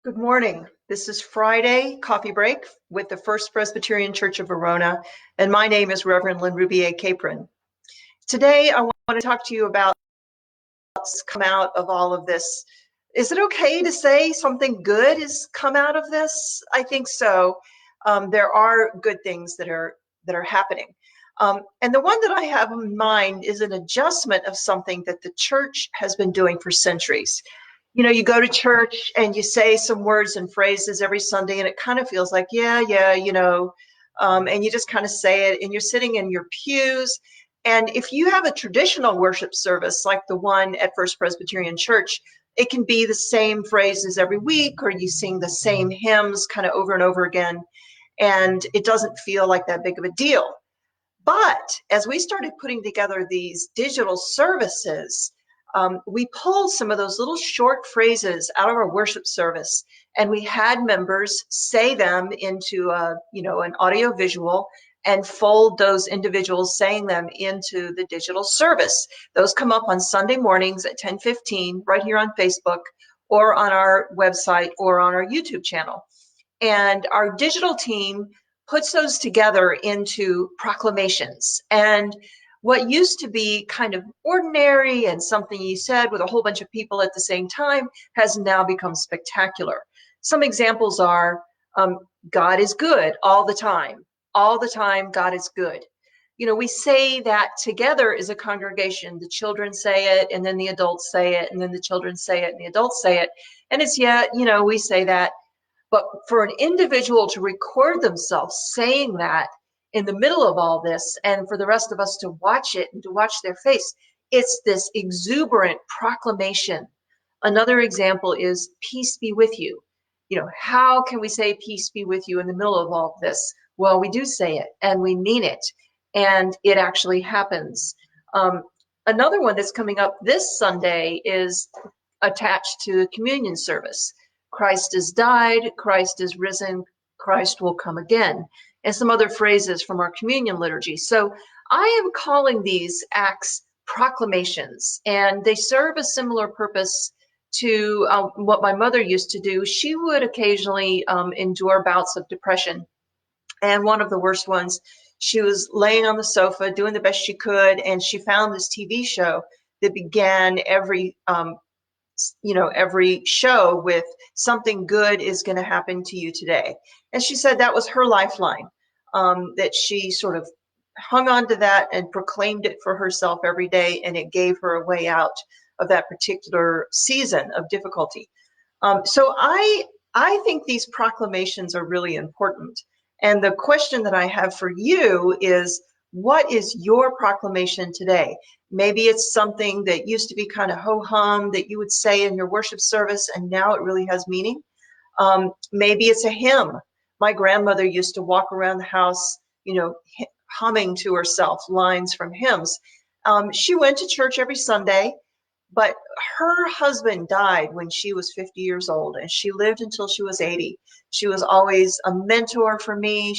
Good morning. This is Friday Coffee Break with the First Presbyterian Church of Verona, and my name is Reverend Lynn Rubier Capron. Today, I want to talk to you about what's come out of all of this. Is it okay to say something good has come out of this? I think so. There are good things that are happening. And the one that I have in mind is an adjustment of something that the church has been doing for centuries. You know, you go to church and you say some words and phrases every Sunday, and it kind of feels like, and you just kind of say it, and you're sitting in your pews. And if you have a traditional worship service like the one at First Presbyterian Church, it can be the same phrases every week, or you sing the same hymns kind of over and over again, and it doesn't feel like that big of a deal. But as we started putting together these digital services, we pulled some of those little short phrases out of our worship service, and we had members say them into an audio visual and fold those individuals saying them into the digital service. Those come up on Sunday mornings at 10:15 right here on Facebook or on our website or on our YouTube channel. And our digital team puts those together into proclamations. And what used to be kind of ordinary and something you said with a whole bunch of people at the same time has now become spectacular. Some examples are God is good all the time. All the time, God is good. You know, we say that together as a congregation. The children say it, and then the adults say it, and then the children say it, and the adults say it. And it's we say that. But for an individual to record themselves saying that in the middle of all this, and for the rest of us to watch it and to watch their face, it's this exuberant proclamation. Another example is peace be with you. You know, how can we say peace be with you in the middle of all of this? Well, we do say it and we mean it, and it actually happens. Another one that's coming up this Sunday is attached to the communion service. Christ has died, Christ is risen, Christ will come again, and some other phrases from our communion liturgy. So I am calling these acts proclamations, and they serve a similar purpose to what my mother used to do. She would occasionally endure bouts of depression, and one of the worst ones, she was laying on the sofa doing the best she could, and she found this TV show that began every show with something good is going to happen to you today. And she said that was her lifeline, that she sort of hung on to that and proclaimed it for herself every day, and it gave her a way out of that particular season of difficulty. So I think these proclamations are really important. And the question that I have for you is, what is your proclamation today? Maybe it's something that used to be kind of ho-hum that you would say in your worship service, and now it really has meaning. Maybe it's a hymn. My grandmother used to walk around the house, humming to herself lines from hymns. She went to church every Sunday, but her husband died when she was 50 years old, and she lived until she was 80. She was always a mentor for me.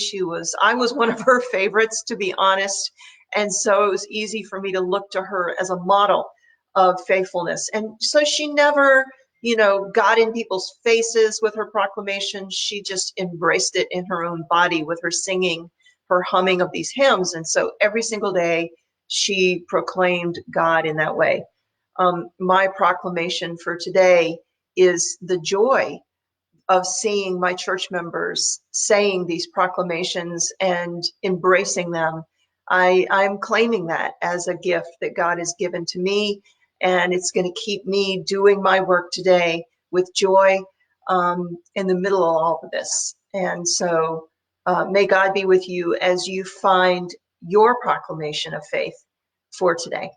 I was one of her favorites, to be honest. And so it was easy for me to look to her as a model of faithfulness. And so she never, got in people's faces with her proclamation. She just embraced it in her own body with her singing, her humming of these hymns. And so every single day she proclaimed God in that way. My proclamation for today is the joy of seeing my church members saying these proclamations and embracing them. I'm claiming that as a gift that God has given to me, and it's going to keep me doing my work today with joy in the middle of all of this. And so may God be with you as you find your proclamation of faith for today.